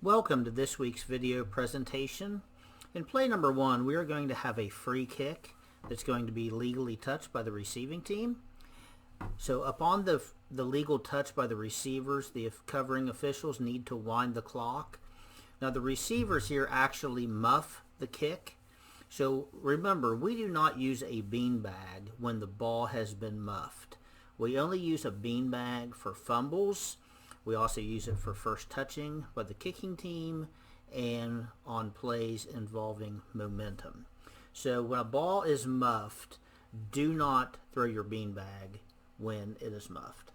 Welcome to this week's video presentation. In play number 1, we are going to have a free kick that's going to be legally touched by the receiving team. So upon the legal touch by the receivers, the covering officials need to wind the clock. Now the receivers here actually muff the kick. So remember, we do not use a beanbag when the ball has been muffed. We only use a beanbag for fumbles. We also use it for first touching by the kicking team and on plays involving momentum. So when a ball is muffed, do not throw your beanbag when it is muffed.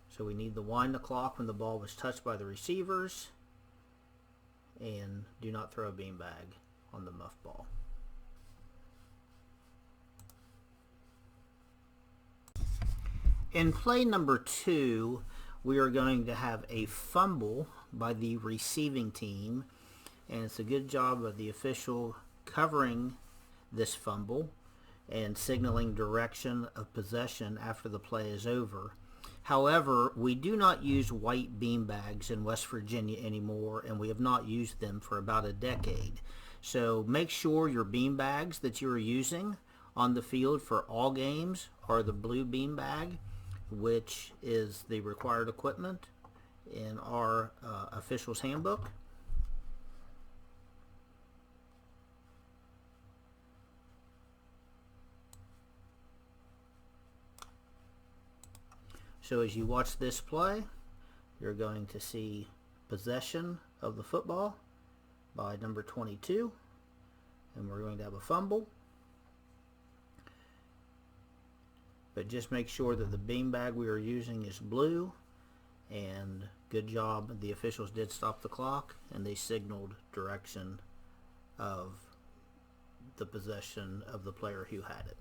So we need to wind the clock when the ball was touched by the receivers, and do not throw a beanbag on the muffed ball. In play number 2, we are going to have a fumble by the receiving team, and it's a good job of the official covering this fumble and signaling direction of possession after the play is over. However, we do not use white beanbags in West Virginia anymore, and we have not used them for about a decade. So make sure your beanbags that you are using on the field for all games are the blue beanbag, which is the required equipment in our official's handbook. So as you watch this play, you're going to see possession of the football by number 22, and we're going to have a fumble. But just make sure that the beanbag we are using is blue, and good job, the officials did stop the clock and they signaled direction of the possession of the player who had it.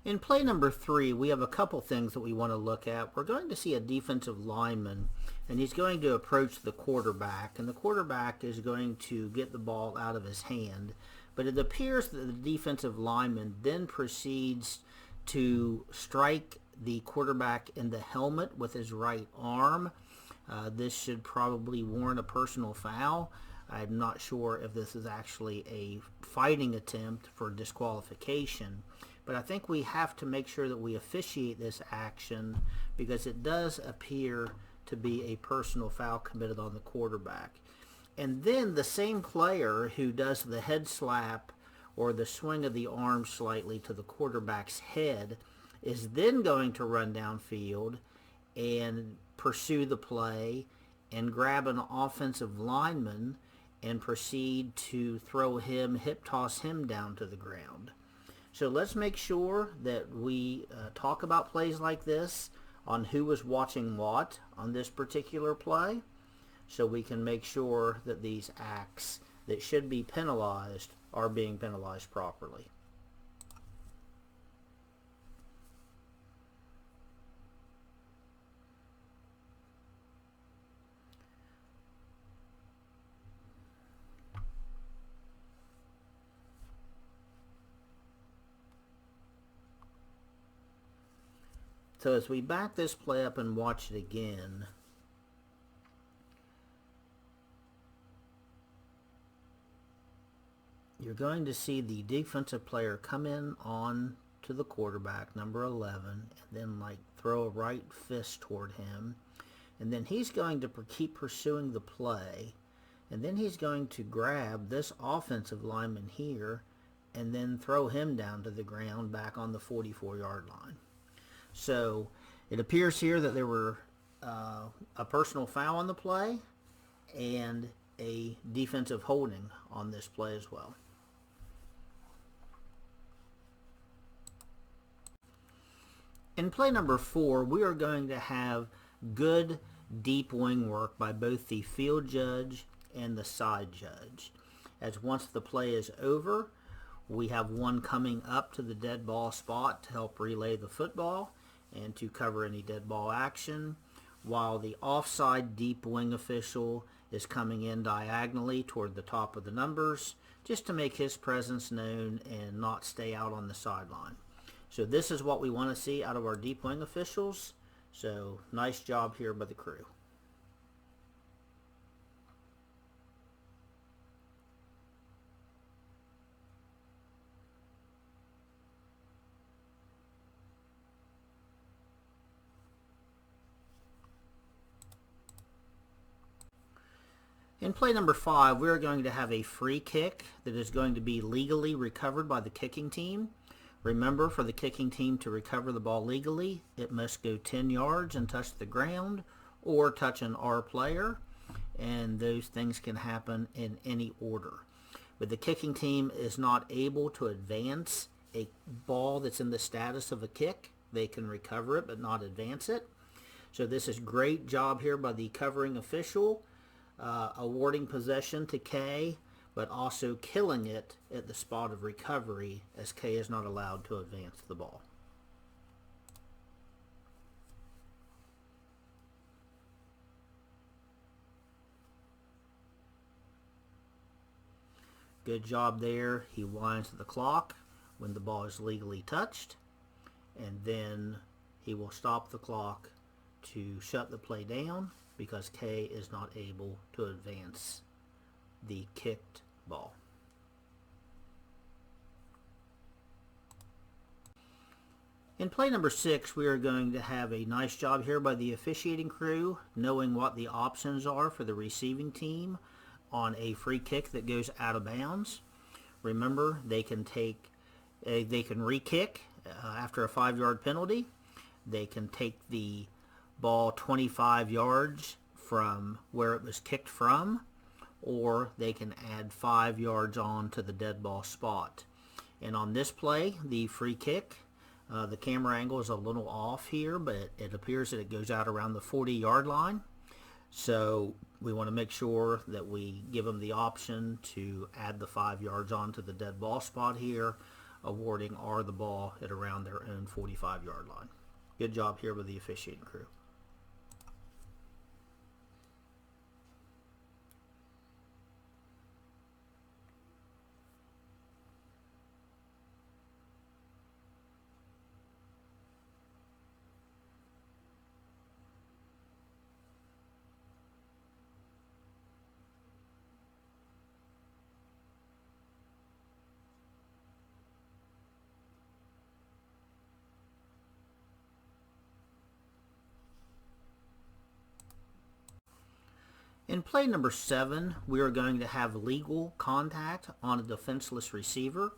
In play number 3, we have a couple things that we want to look at. We're going to see a defensive lineman, and he's going to approach the quarterback, and the quarterback is going to get the ball out of his hand. But it appears that the defensive lineman then proceeds to strike the quarterback in the helmet with his right arm. This should probably warrant a personal foul. I'm not sure if this is actually a fighting attempt for disqualification, but I think we have to make sure that we officiate this action because it does appear to be a personal foul committed on the quarterback. And then the same player who does the head slap or the swing of the arm slightly to the quarterback's head is then going to run downfield and pursue the play and grab an offensive lineman and proceed to throw him, hip toss him down to the ground. So let's make sure that we talk about plays like this on who was watching what on this particular play, so we can make sure that these acts that should be penalized are being penalized properly. So as we back this play up and watch it again, you're going to see the defensive player come in on to the quarterback, number 11, and then throw a right fist toward him. And then he's going to keep pursuing the play. And then he's going to grab this offensive lineman here and then throw him down to the ground back on the 44-yard line. So it appears here that there were a personal foul on the play and a defensive holding on this play as well. In play number 4, we are going to have good deep wing work by both the field judge and the side judge. As once the play is over, we have one coming up to the dead ball spot to help relay the football and to cover any dead ball action, while the offside deep wing official is coming in diagonally toward the top of the numbers just to make his presence known and not stay out on the sideline. So this is what we want to see out of our deep wing officials. So nice job here by the crew. In play number 5, we are going to have a free kick that is going to be legally recovered by the kicking team. Remember, for the kicking team to recover the ball legally, it must go 10 yards and touch the ground or touch an R player, and those things can happen in any order. But the kicking team is not able to advance a ball that's in the status of a kick. They can recover it but not advance it. So this is great job here by the covering official, awarding possession to K, but also killing it at the spot of recovery, as K is not allowed to advance the ball. Good job there. He winds the clock when the ball is legally touched, and then he will stop the clock to shut the play down because K is not able to advance the kicked ball. In play number 6, we are going to have a nice job here by the officiating crew, knowing what the options are for the receiving team on a free kick that goes out of bounds. Remember, they can re-kick after a 5-yard penalty. They can take the ball 25 yards from where it was kicked from, or they can add 5 yards on to the dead ball spot. And on this play, the free kick, the camera angle is a little off here, but it appears that it goes out around the 40-yard line. So we want to make sure that we give them the option to add the 5 yards on to the dead ball spot here, awarding R the ball at around their own 45-yard line. Good job here with the officiating crew. In play number 7, we are going to have legal contact on a defenseless receiver.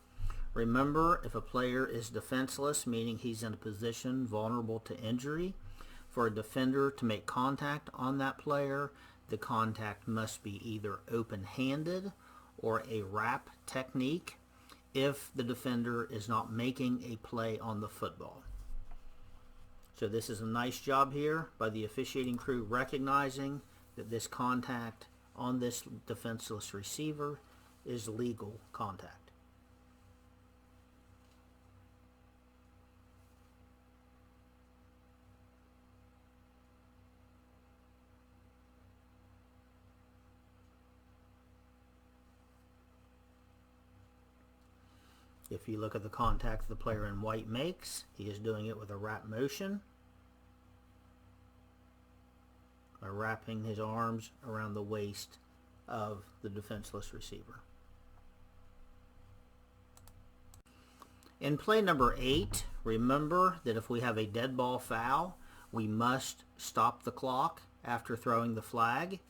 Remember, if a player is defenseless, meaning he's in a position vulnerable to injury, for a defender to make contact on that player, the contact must be either open-handed or a wrap technique if the defender is not making a play on the football. So this is a nice job here by the officiating crew recognizing that this contact on this defenseless receiver is legal contact. If you look at the contact the player in white makes, he is doing it with a wrap motion, by wrapping his arms around the waist of the defenseless receiver. In play number 8, remember that if we have a dead ball foul, we must stop the clock after throwing the flag.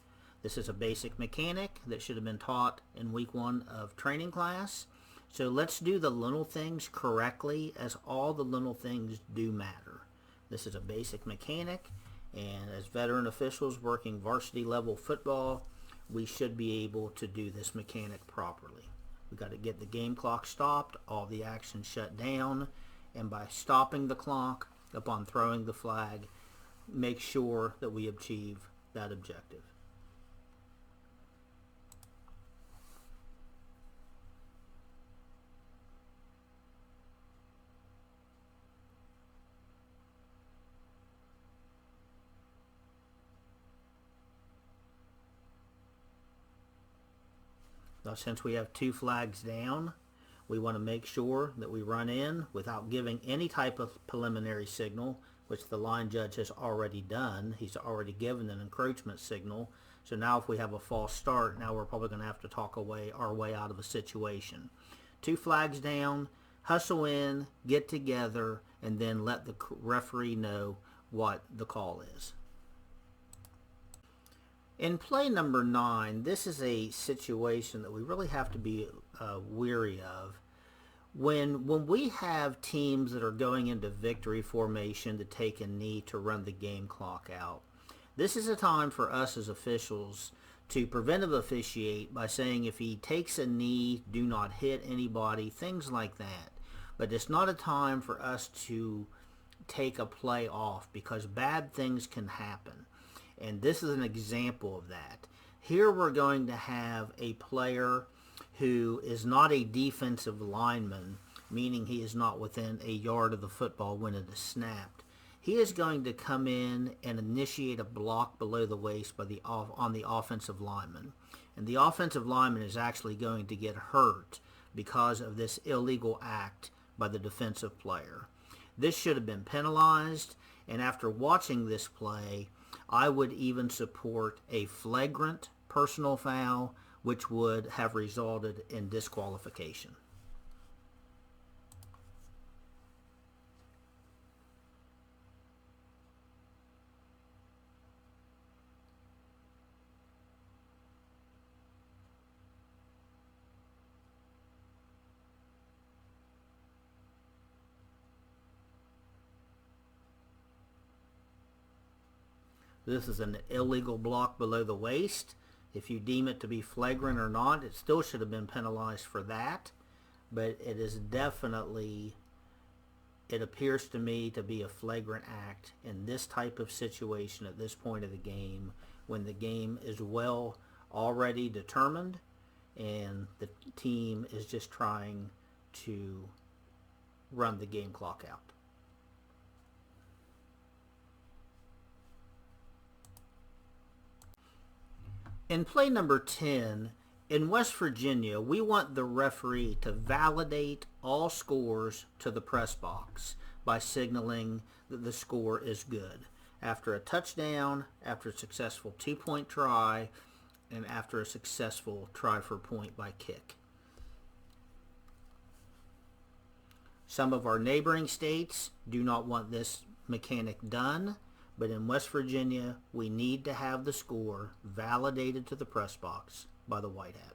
This is a basic mechanic that should have been taught in week 1 of training class. So let's do the little things correctly, as all the little things do matter. This is a basic mechanic, and as veteran officials working varsity level football, we should be able to do this mechanic properly. We've got to get the game clock stopped, all the action shut down, and by stopping the clock upon throwing the flag, make sure that we achieve that objective. Now, since we have 2 flags down, We want to make sure that we run in without giving any type of preliminary signal, which the line judge has already done. He's already given an encroachment signal. So now if we have a false start, now we're probably going to have to talk our way out of a situation. 2 flags down, hustle in, get together, and then let the referee know what the call is. In play number 9, this is a situation that we really have to be weary of. When we have teams that are going into victory formation to take a knee to run the game clock out, this is a time for us as officials to preventive officiate by saying if he takes a knee, do not hit anybody, things like that. But it's not a time for us to take a play off because bad things can happen. And this is an example of that. Here we're going to have a player who is not a defensive lineman, meaning he is not within a yard of the football when it is snapped. He is going to come in and initiate a block below the waist on the offensive lineman. And the offensive lineman is actually going to get hurt because of this illegal act by the defensive player. This should have been penalized, and after watching this play, I would even support a flagrant personal foul, which would have resulted in disqualification. This is an illegal block below the waist. If you deem it to be flagrant or not, it still should have been penalized for that. But it is definitely, it appears to me to be a flagrant act in this type of situation at this point of the game when the game is well already determined and the team is just trying to run the game clock out. In play number 10, in West Virginia, we want the referee to validate all scores to the press box by signaling that the score is good. After a touchdown, after a successful 2-point try, and after a successful try for point by kick. Some of our neighboring states do not want this mechanic done. But in West Virginia, we need to have the score validated to the press box by the white hat.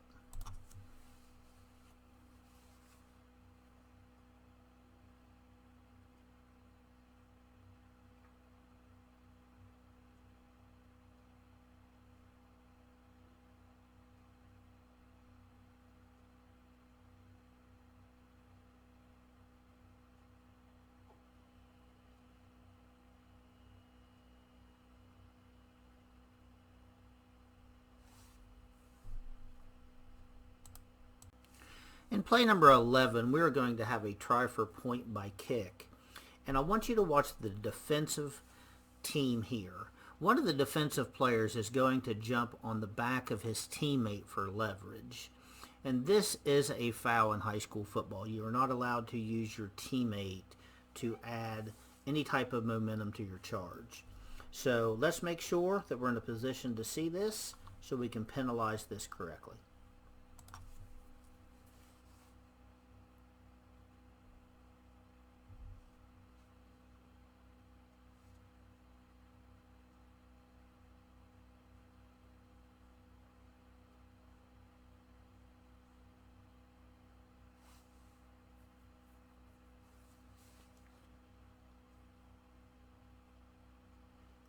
In play number 11, we're going to have a try for point by kick. And I want you to watch the defensive team here. One of the defensive players is going to jump on the back of his teammate for leverage. And this is a foul in high school football. You are not allowed to use your teammate to add any type of momentum to your charge. So let's make sure that we're in a position to see this so we can penalize this correctly.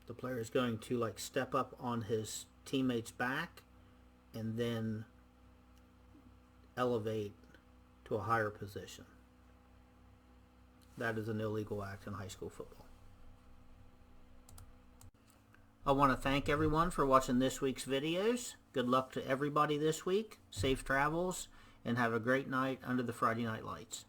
The player is going to step up on his teammate's back and then elevate to a higher position. That is an illegal act in high school football. I want to thank everyone for watching this week's videos. Good luck to everybody this week. Safe travels and have a great night under the Friday night lights.